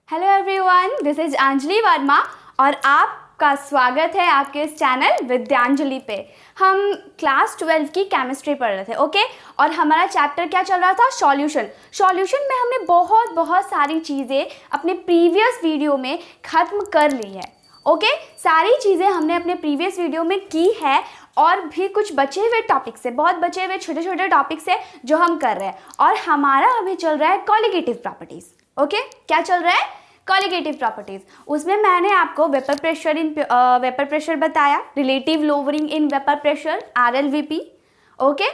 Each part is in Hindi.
Hello everyone, this is Anjali Verma और आपका स्वागत है आपके इस चैनल विद्यांजलि पे। हम क्लास 12 की केमिस्ट्री पढ़ रहे थे, ओके। और हमारा चैप्टर क्या चल रहा था? सॉल्यूशन में हमने बहुत सारी चीज़ें अपने प्रीवियस वीडियो में ख़त्म कर ली है, ओके। सारी चीज़ें हमने अपने प्रीवियस वीडियो में की है और भी कुछ बचे हुए टॉपिक्स है, बहुत बचे हुए छोटे छोटे टॉपिक्स है जो हम कर रहे हैं। और हमारा अभी चल रहा है कॉलिगेटिव प्रॉपर्टीज़, ओके। क्या चल रहा है? Colligative properties. उसमें मैंने आपको वेपर प्रेशर बताया, relative lowering in vapour pressure RLVP, okay.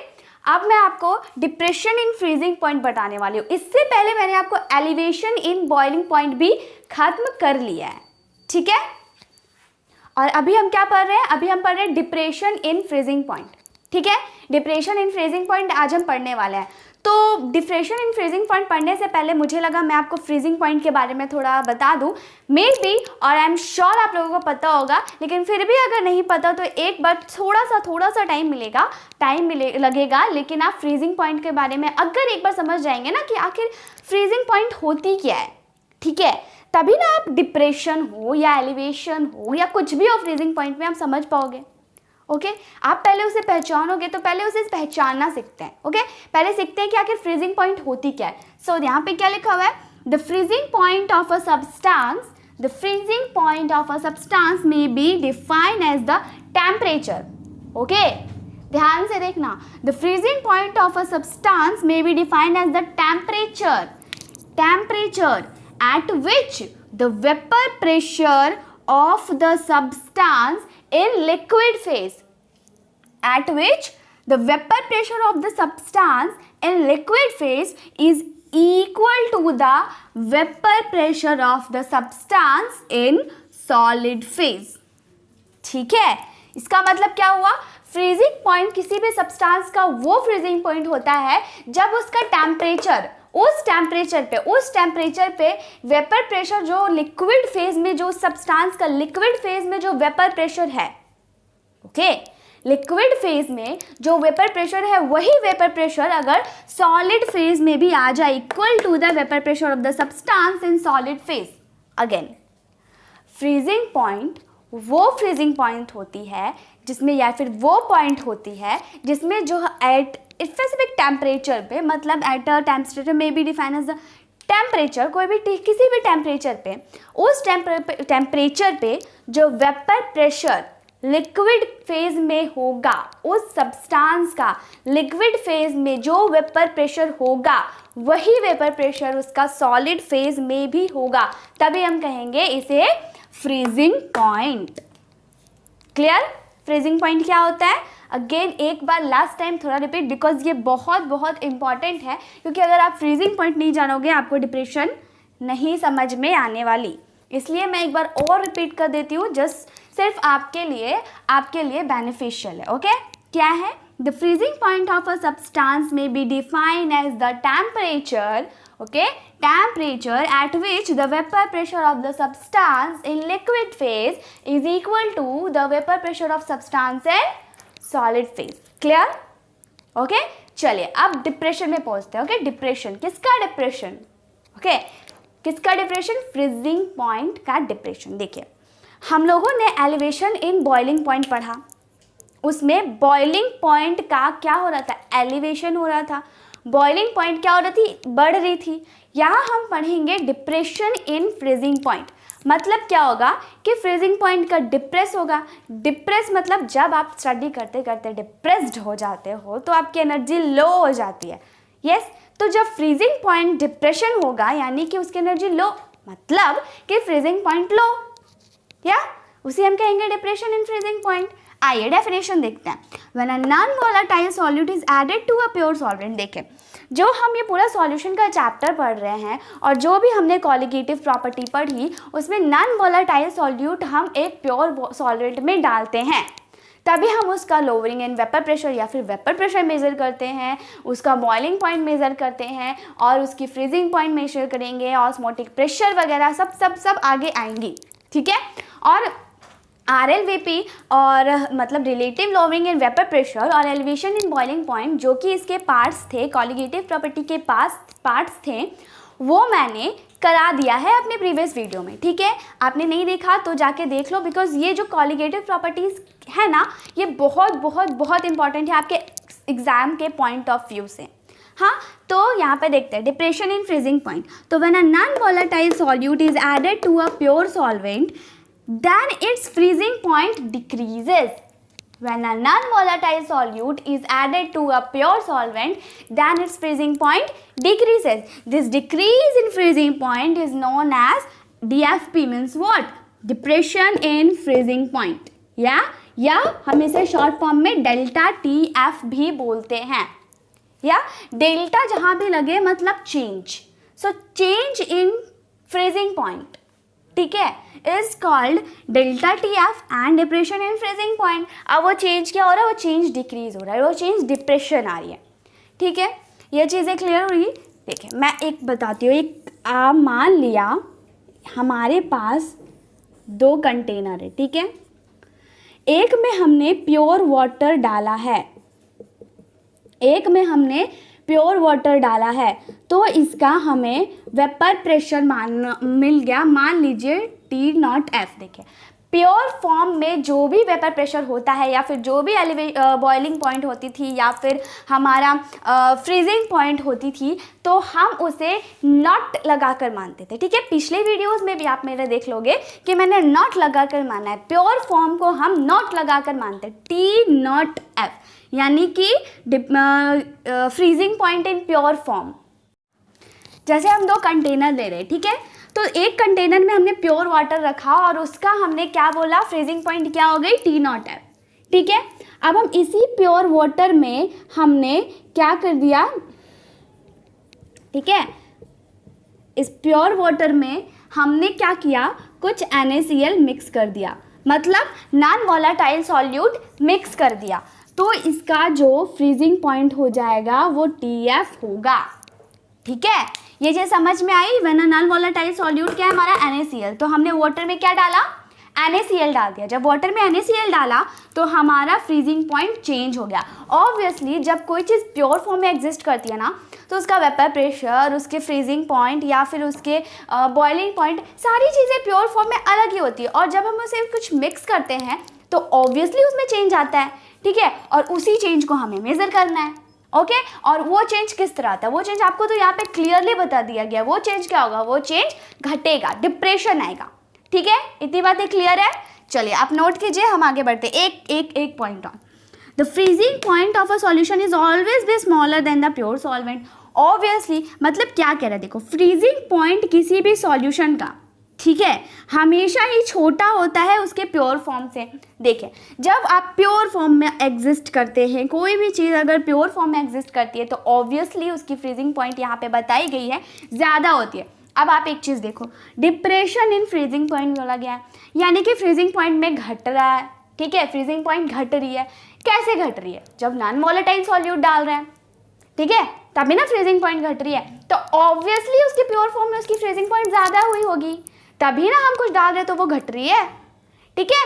अब मैं आपको डिप्रेशन इन फ्रीजिंग पॉइंट बताने वाली हूँ। इससे पहले मैंने आपको एलिवेशन इन बॉइलिंग पॉइंट भी खत्म कर लिया है, ठीक है। और अभी हम क्या पढ़ रहे हैं? अभी हम पढ़ रहे हैं डिप्रेशन इन फ्रीजिंग पॉइंट, ठीक है। डिप्रेशन इन फ्रीजिंग पॉइंट आज हम पढ़ने वाले हैं। तो डिप्रेशन इन फ्रीजिंग पॉइंट पढ़ने से पहले मुझे लगा मैं आपको फ्रीजिंग पॉइंट के बारे में थोड़ा बता दूं। मे बी और आई एम श्योर आप लोगों को पता होगा, लेकिन फिर भी अगर नहीं पता तो एक बार थोड़ा सा टाइम लगेगा। लेकिन आप फ्रीजिंग पॉइंट के बारे में अगर एक बार समझ जाएंगे ना कि आखिर फ्रीजिंग पॉइंट होती क्या है, ठीक है, तभी ना आप डिप्रेशन हो या एलिवेशन हो या कुछ भी हो फ्रीजिंग पॉइंट में आप समझ पाओगे, ओके। आप पहले उसे पहचानोगे तो पहले उसे पहचानना सीखते हैं, ओके। पहले सीखते हैं कि आखिर फ्रीजिंग पॉइंट होती क्या है। सो यहाँ पे क्या लिखा हुआ है? The freezing point of a substance may be defined as the temperature, okay. ध्यान से देखना, the freezing point of a substance may be defined as the temperature at which the vapor pressure of the substance in liquid phase is equal to the vapor pressure of the substance in solid phase, ठीक है। इसका मतलब क्या हुआ? फ्रीजिंग पॉइंट किसी भी सब्सटेंस का वो फ्रीजिंग पॉइंट होता है जब उसका टेम्परेचर उस टेम्परेचर पे वेपर प्रेशर जो लिक्विड फेज में, जो सब्सटेंस का लिक्विड फेज में जो वेपर प्रेशर है, ओके, लिक्विड फेज में जो वेपर प्रेशर है वही वेपर प्रेशर अगर सॉलिड फेज में भी आ जाए, equal to the vapour pressure of the substance in solid phase. Again, freezing point वो फ्रीजिंग पॉइंट होती है जिसमें, या फिर वो पॉइंट होती है जिसमें जो एट स्पेसिफिक टेम्परेचर पे, मतलब एट अ टेम्परेचर में be define as the temperature, कोई भी किसी भी टेम्परेचर पे, उस टेम्परेचर पे जो वेपर प्रेशर लिक्विड फेज में होगा, उस सब्सटेंस का लिक्विड फेज में जो वेपर प्रेशर होगा वही वेपर प्रेशर उसका सॉलिड फेज में भी होगा, तभी हम कहेंगे इसे freezing point. Clear? Freezing point क्या होता है? अगेन एक बार लास्ट टाइम थोड़ा रिपीट, बिकॉज ये बहुत इंपॉर्टेंट है, क्योंकि अगर आप फ्रीजिंग पॉइंट नहीं जानोगे आपको डिप्रेशन नहीं समझ में आने वाली। इसलिए मैं एक बार और रिपीट कर देती हूँ, जस्ट सिर्फ आपके लिए बेनिफिशियल है, ओके। क्या है? The freezing point of a substance may be defined as the temperature, okay, temperature at which the vapor pressure of the substance in liquid phase is equal to the vapor pressure of substance in solid phase. Clear? Okay? चलिए अब डिप्रेशन में पहुंचते हैं, ओके। डिप्रेशन किसका? Depression, okay. किसका डिप्रेशन? फ्रीजिंग पॉइंट का डिप्रेशन। देखिए, हम लोगों ने एलिवेशन इन बॉइलिंग पॉइंट पढ़ा, उसमें बॉइलिंग पॉइंट का क्या हो रहा था? एलिवेशन हो रहा था। बॉइलिंग पॉइंट क्या हो रही थी? बढ़ रही थी। यहाँ हम पढ़ेंगे डिप्रेशन इन फ्रीजिंग पॉइंट। मतलब क्या होगा कि फ्रीजिंग पॉइंट का डिप्रेस होगा। डिप्रेस मतलब जब आप स्टडी करते करते डिप्रेस्ड हो जाते हो तो आपकी एनर्जी लो हो जाती है, यस। तो जब फ्रीजिंग पॉइंट डिप्रेशन होगा यानी कि उसकी एनर्जी लो, मतलब कि फ्रीजिंग पॉइंट लो, या उसे हम कहेंगे डिप्रेशन इन फ्रीजिंग पॉइंट। आइए डेफिनेशन देखते हैं। When a non volatile solute is added to a pure solvent. देखें, जो हम ये पूरा सॉल्यूशन का चैप्टर पढ़ रहे हैं और जो भी हमने कॉलिगेटिव प्रॉपर्टी पढ़ी, उसमें नॉन वोलेटाइल सॉल्यूट हम एक प्योर सॉल्वेंट में डालते हैं, तभी हम उसका लोअरिंग इन वेपर प्रेशर या फिर वेपर प्रेशर मेज़र करते हैं, उसका बॉइलिंग पॉइंट मेज़र करते हैं और उसकी फ्रीजिंग पॉइंट मेजर करेंगे, ऑस्मोटिक प्रेशर वगैरह सब आगे आएंगी, ठीक है। और RLVP और मतलब relative lowering in vapour pressure और एलिवेशन इन बॉइलिंग पॉइंट, जो कि इसके पार्ट्स थे, कॉलिगेटिव प्रॉपर्टी के पार्ट्स थे, वो मैंने करा दिया है अपने प्रीवियस वीडियो में, ठीक है। आपने नहीं देखा तो जाके देख लो, बिकॉज ये जो कॉलिगेटिव प्रॉपर्टीज़ है ना, ये बहुत बहुत बहुत इंपॉर्टेंट है आपके एग्जाम के पॉइंट ऑफ व्यू से। हाँ, तो यहाँ पे देखते हैं डिप्रेशन इन फ्रीजिंग पॉइंट। तो when a non volatile solute is added to a pure solvent then its freezing point decreases. When a non-volatile solute is added to a pure solvent, then its freezing point decreases. This decrease in freezing point is known as DFP, means what? Depression in freezing point. या हम इसे शॉर्ट फॉर्म में डेल्टा TF भी बोलते हैं, या डेल्टा जहाँ भी लगे मतलब change. So change in freezing point, ठीक है, is called delta TF and depression in freezing point. अब वो चेंज क्या हो रहा है? वो चेंज डिक्रीज हो रहा है, वो चेंज डिप्रेशन आ रही है, ठीक है। ये चीज़ें क्लियर हुई। देखिए मैं एक बताती हूँ, एक मान लिया हमारे पास 2 कंटेनर है, ठीक है। एक में हमने प्योर वाटर डाला है, एक में हमने प्योर वाटर डाला है, तो इसका हमें वेपर प्रेशर मिल गया, मान लीजिए T0F। देखिए प्योर फॉर्म में जो भी वेपर प्रेशर होता है, या फिर जो भी बॉइलिंग पॉइंट होती थी, या फिर हमारा फ्रीजिंग पॉइंट होती थी, तो हम उसे नॉट लगाकर मानते थे, ठीक है। पिछले वीडियोस में भी आप मेरे देख लोगे कि मैंने नॉट लगाकर माना है, प्योर फॉर्म को हम नॉट लगाकर मानते हैं, T0F, यानी कि freezing point in pure form. जैसे हम 2 कंटेनर ले रहे हैं, ठीक है, तो एक कंटेनर में हमने प्योर वाटर रखा और उसका हमने क्या बोला, फ्रीजिंग पॉइंट क्या हो गई, T0F, ठीक है। अब हम इसी प्योर वाटर में हमने क्या कर दिया, ठीक है, इस प्योर वाटर में हमने क्या किया, कुछ NaCl मिक्स कर दिया, मतलब नॉन वोलेटाइल सॉल्यूट मिक्स कर दिया, तो इसका जो फ्रीजिंग पॉइंट हो जाएगा वो TF होगा, ठीक है। ये चीज़ समझ में आई। When a non volatile solute क्या है हमारा, NaCl, तो हमने वाटर में क्या डाला, NaCl डाल दिया। जब वाटर में NaCl डाला तो हमारा फ्रीजिंग पॉइंट चेंज हो गया। ऑब्वियसली जब कोई चीज़ प्योर फॉर्म में एग्जिस्ट करती है ना, तो उसका वेपर प्रेशर, उसके फ्रीजिंग पॉइंट या फिर उसके बॉइलिंग पॉइंट, सारी चीज़ें प्योर फॉर्म में अलग ही होती है। और जब हम उसे कुछ मिक्स करते हैं तो ऑब्वियसली उसमें चेंज आता है, ठीक है, और उसी चेंज को हमें मेज़र करना है, ओके। और वो चेंज किस तरह आता है, वो चेंज आपको तो यहाँ पे क्लियरली बता दिया गया। वो चेंज क्या होगा, वो चेंज घटेगा, डिप्रेशन आएगा, ठीक है। इतनी बातें क्लियर है। चलिए आप नोट कीजिए, हम आगे बढ़ते एक point on. The freezing point of a solution is always be smaller than the pure solvent. Obviously मतलब क्या कह रहा है, देखो फ्रीजिंग पॉइंट किसी भी सॉल्यूशन का, ठीक है, हमेशा ही छोटा होता है उसके प्योर फॉर्म से। देखिए जब आप प्योर फॉर्म में एग्जिस्ट करते हैं, कोई भी चीज़ अगर प्योर फॉर्म में एग्जिस्ट करती है तो ऑब्वियसली उसकी फ्रीजिंग पॉइंट यहाँ पे बताई गई है ज़्यादा होती है। अब आप एक चीज़ देखो, डिप्रेशन इन फ्रीजिंग पॉइंट बोला गया है, यानी कि फ्रीजिंग पॉइंट में घट रहा है, ठीक है, फ्रीजिंग पॉइंट घट रही है। कैसे घट रही है, जब नॉन वोलेटाइल सॉल्यूट डाल रहे हैं, ठीक है, तभी ना फ्रीजिंग पॉइंट घट रही है। तो ऑब्वियसली उसकी प्योर फॉर्म में उसकी फ्रीजिंग पॉइंट ज़्यादा हुई होगी, तभी ना हम कुछ डाल रहे हैं तो वो घट रही है, ठीक है।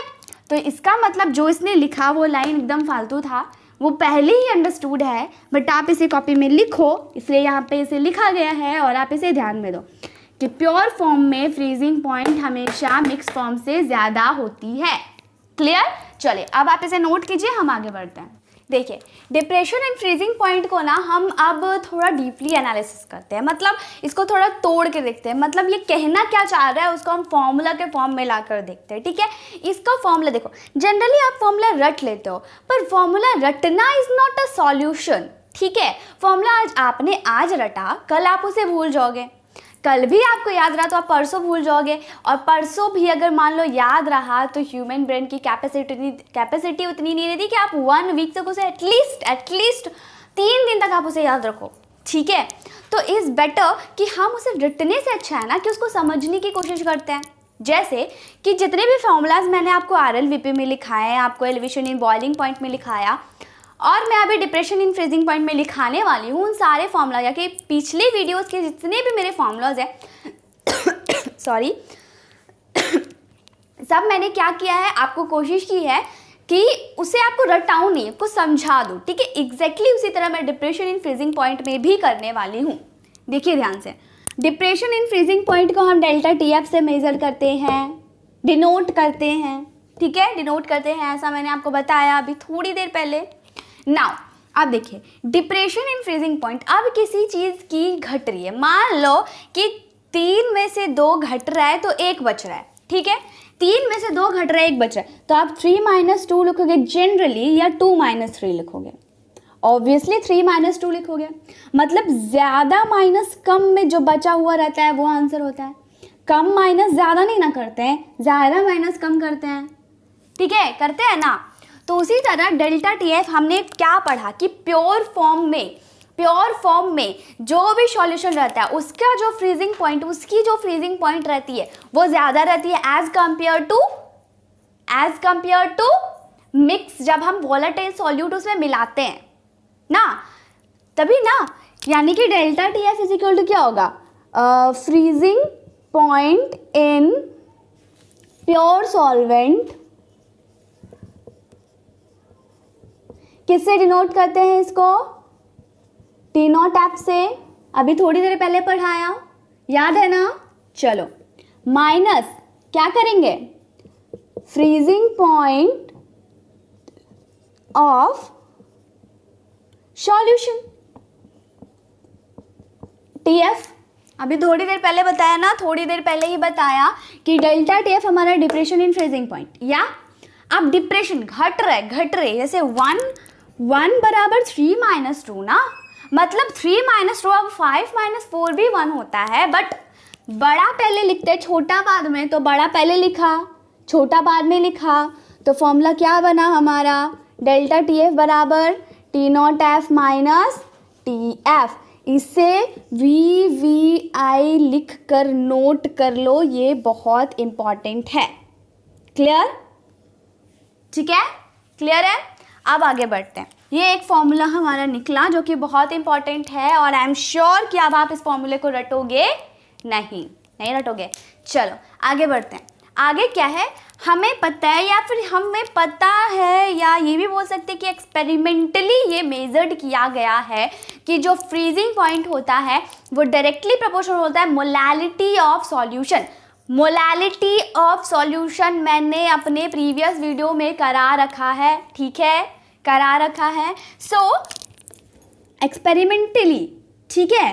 तो इसका मतलब जो इसने लिखा वो लाइन एकदम फालतू था, वो पहले ही अंडरस्टूड है, बट आप इसे कॉपी में लिखो, इसलिए यहाँ पे इसे लिखा गया है और आप इसे ध्यान में दो कि प्योर फॉर्म में फ्रीजिंग पॉइंट हमेशा मिक्स फॉर्म से ज़्यादा होती है। क्लियर। चलिए अब आप इसे नोट कीजिए, हम आगे बढ़ते हैं। देखिए डिप्रेशन एंड फ्रीजिंग पॉइंट को ना हम अब थोड़ा डीपली एनालिसिस करते हैं, मतलब इसको थोड़ा तोड़ के देखते हैं, मतलब ये कहना क्या चाह रहा है उसको हम फॉर्मूला के फॉर्म में लाकर देखते हैं, ठीक है। इसका फॉर्मूला देखो, जनरली आप फॉर्मूला रट लेते हो, पर फॉर्मूला रटना इज नॉट अ सॉल्यूशन, ठीक है। फॉर्मूला आपने आज रटा, कल आप उसे भूल जाओगे, कल भी आपको याद रहा तो आप परसों भूल जाओगे, और परसों भी अगर मान लो याद रहा तो ह्यूमन ब्रेन की कैपेसिटी उतनी नहीं रहती कि आप 1 वीक तक उसे एटलीस्ट 3 दिन तक आप उसे याद रखो, ठीक है। तो इज़ बेटर कि हम उसे रटने से अच्छा है ना कि उसको समझने की कोशिश करते हैं। जैसे कि जितने भी फॉर्मूलाज मैंने आपको RLVP में लिखाए हैं, आपको एलिवेशन इन बॉइलिंग पॉइंट में लिखाया, और मैं अभी डिप्रेशन इन फ्रीजिंग पॉइंट में लिखाने वाली हूँ, उन सारे फॉर्मूला या कि पिछले वीडियोस के जितने भी मेरे फॉर्मूलाज हैं सॉरी सब मैंने क्या किया है, आपको कोशिश की है कि उसे आपको रटाऊं नहीं, आपको समझा दूं, ठीक है। एग्जैक्टली उसी तरह मैं डिप्रेशन इन फ्रीजिंग पॉइंट में भी करने वाली हूँ। देखिए ध्यान से, डिप्रेशन इन फ्रीजिंग पॉइंट को हम डेल्टा टी एफ से मेजर करते हैं, डिनोट करते हैं, ठीक है, डिनोट करते हैं, ऐसा मैंने आपको बताया अभी थोड़ी देर पहले। नाउ अब देखिए डिप्रेशन इन फ्रीजिंग पॉइंट, अब किसी चीज़ की घट रही है, मान लो कि 3 में से 2 घट रहा है तो 1 बच रहा है, ठीक है, 3 में से 2 घट रहा है 1 बच रहा है, तो आप 3 - 2 लिखोगे जनरली या 2 - 3 लिखोगे? ऑब्वियसली 3 - 2 लिखोगे, मतलब ज़्यादा माइनस कम में जो बचा हुआ रहता है वो आंसर होता है। कम माइनस ज़्यादा नहीं ना करते हैं, ज़्यादा माइनस कम करते हैं, ठीक है, करते हैं ना। तो उसी तरह डेल्टा टी एफ हमने क्या पढ़ा कि प्योर फॉर्म में जो भी सॉल्यूशन रहता है उसका जो फ्रीजिंग पॉइंट, उसकी जो फ्रीजिंग पॉइंट रहती है वो ज़्यादा रहती है एज कंपेयर टू मिक्स, जब हम वोलेटाइल सॉल्यूट उसमें मिलाते हैं ना, तभी ना, यानी कि delta T F is equal to क्या होगा, freezing point in pure solvent, किससे डिनोट करते हैं इसको, टी नॉट एफ से, अभी थोड़ी देर पहले पढ़ाया, याद है ना। चलो माइनस क्या करेंगे, freezing point of solution T F, अभी थोड़ी देर पहले बताया ना, थोड़ी देर पहले ही बताया कि डेल्टा टी एफ हमारा डिप्रेशन इन फ्रीजिंग पॉइंट, या अब डिप्रेशन घट रहे, जैसे 1 बराबर 3 - 2 ना, मतलब 3 - 2, अब 5 - 4 भी 1 होता है, बट बड़ा पहले लिखते हैं छोटा बाद में, तो बड़ा पहले लिखा छोटा बाद में लिखा, तो फॉर्मूला क्या बना हमारा, डेल्टा टी एफ बराबर T not F minus T F. इसे VVI लिख कर नोट कर लो, ये बहुत इंपॉर्टेंट है। क्लियर, ठीक है, क्लियर है। अब आगे बढ़ते हैं, ये एक फॉर्मूला हमारा निकला जो कि बहुत इंपॉर्टेंट है, और आई एम श्योर कि अब आप इस फॉर्मूले को रटोगे नहीं रटोगे। चलो आगे बढ़ते हैं, आगे क्या है, हमें पता है, या फिर हमें पता है, या ये भी बोल सकते हैं कि एक्सपेरिमेंटली ये मेजर्ड किया गया है कि जो फ्रीजिंग पॉइंट होता है वो डायरेक्टली प्रोपोर्शनल होता है molality of solution. Molality of solution मैंने अपने प्रीवियस वीडियो में करा रखा है, ठीक है, करा रखा है। सो एक्सपेरिमेंटली, ठीक है,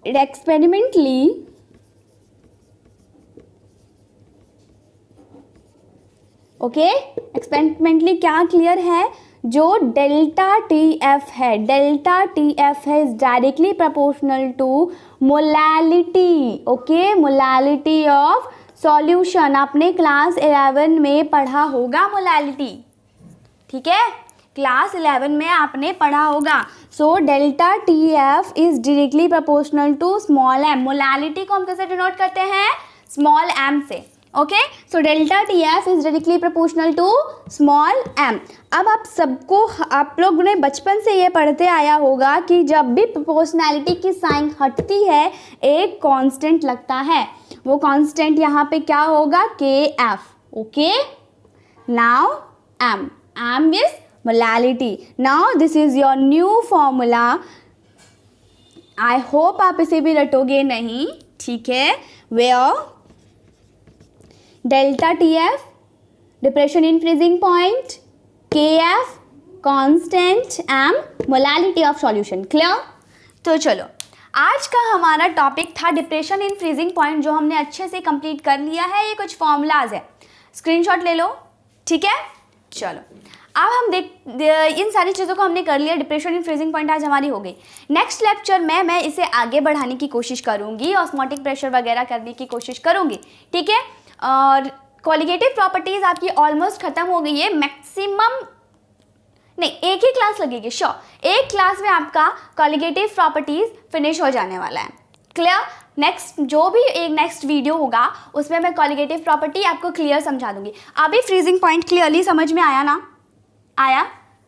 एक्सपेरिमेंटली ओके, एक्सपेरिमेंटली क्या क्लियर है, जो डेल्टा टी एफ है, डेल्टा टी एफ है is directly proportional to molality, okay, molality of solution. आपने क्लास 11 में पढ़ा होगा मोलैलिटी, ठीक है, क्लास 11 में आपने पढ़ा होगा। So delta T F is directly proportional to small M. Molality को हम कैसे डिनोट करते हैं, स्मॉल एम से, okay. So delta T F is directly proportional to small M. अब आप लोग ने बचपन से ये पढ़ते आया होगा कि जब भी प्रोपोर्शनैलिटी की साइन हटती है एक कांस्टेंट लगता है, वो कांस्टेंट यहाँ पे क्या होगा, K F, okay. Now M is molality. Now this is your new formula, I hope आप इसे भी रटोगे नहीं, ठीक है, where delta T F depression in freezing point, K F constant, M molality of solution. Clear. तो चलो आज का हमारा टॉपिक था डिप्रेशन इन फ्रीजिंग पॉइंट, जो हमने अच्छे से कंप्लीट कर लिया है। ये कुछ फॉर्मूलाज है, स्क्रीनशॉट ले लो, ठीक है। चलो अब हम इन सारी चीज़ों को हमने कर लिया, डिप्रेशन इन फ्रीजिंग पॉइंट आज हमारी हो गई। नेक्स्ट लेक्चर में मैं इसे आगे बढ़ाने की कोशिश करूँगी, ऑस्मोटिक प्रेशर वगैरह करने की कोशिश करूँगी, ठीक है। और कॉलिगेटिव प्रॉपर्टीज़ आपकी ऑलमोस्ट ख़त्म हो गई है, मैक्सिमम नहीं, एक ही क्लास लगेगी, श्योर, एक क्लास में आपका कॉलिगेटिव प्रॉपर्टीज़ फिनिश हो जाने वाला है। क्लियर। नेक्स्ट जो भी एक नेक्स्ट वीडियो होगा उसमें मैं कॉलिगेटिव प्रॉपर्टी आपको क्लियर समझा दूंगी। अभी फ्रीजिंग पॉइंट क्लियरली समझ में आया ना, आया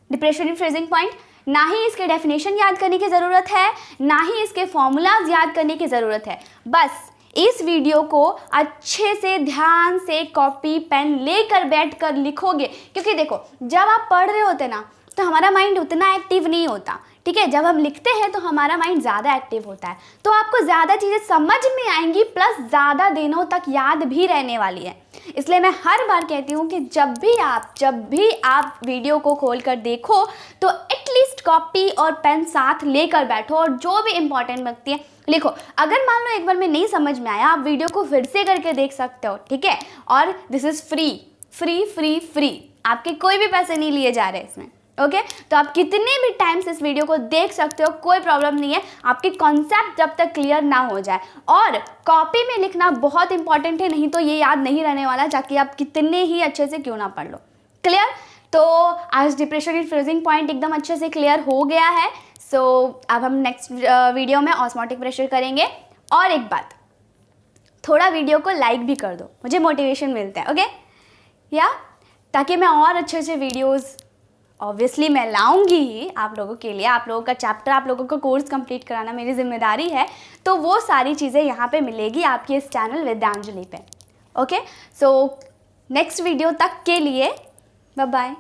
डिप्रेशन इन फ्रीजिंग पॉइंट। ना ही इसके डेफिनेशन याद करने की ज़रूरत है, ना ही इसके फॉर्मूलाज याद करने की ज़रूरत है, बस इस वीडियो को अच्छे से ध्यान से कॉपी पेन लेकर बैठ कर लिखोगे, क्योंकि देखो जब आप पढ़ रहे होते ना तो हमारा माइंड उतना एक्टिव नहीं होता, ठीक है। जब हम लिखते हैं तो हमारा माइंड ज़्यादा एक्टिव होता है, तो आपको ज़्यादा चीज़ें समझ में आएंगी, प्लस ज़्यादा दिनों तक याद भी रहने वाली है। इसलिए मैं हर बार कहती हूँ कि जब भी आप वीडियो को खोल कर देखो तो एटलीस्ट कॉपी और पेन साथ लेकर बैठो और जो भी इंपॉर्टेंट लगती है लिखो। अगर मान लो एक बार में नहीं समझ में आया, आप वीडियो को फिर से करके देख सकते हो, ठीक है। और दिस इज़ फ्री, आपके कोई भी पैसे नहीं लिए जा रहे इसमें, ओके। तो आप कितने भी टाइम्स इस वीडियो को देख सकते हो, कोई प्रॉब्लम नहीं है, आपके कॉन्सेप्ट जब तक क्लियर ना हो जाए। और कॉपी में लिखना बहुत इंपॉर्टेंट है, नहीं तो ये याद नहीं रहने वाला, चाहे आप कितने ही अच्छे से क्यों ना पढ़ लो। क्लियर? तो आज डिप्रेशन एंड फ्रीजिंग पॉइंट एकदम अच्छे से क्लियर हो गया है। सो अब हम नेक्स्ट वीडियो में ऑस्मोटिक प्रेशर करेंगे। और एक बात, थोड़ा वीडियो को लाइक भी कर दो, मुझे मोटिवेशन मिलता है, ओके या, ताकि मैं और अच्छे से वीडियोस ऑब्वियसली मैं लाऊंगी ही आप लोगों के लिए। आप लोगों का चैप्टर, आप लोगों का कोर्स कंप्लीट कराना मेरी जिम्मेदारी है, तो वो सारी चीज़ें यहाँ पे मिलेगी आपके इस चैनल विद्यांजलि पे, ओके। सो नेक्स्ट वीडियो तक के लिए बाय बाय।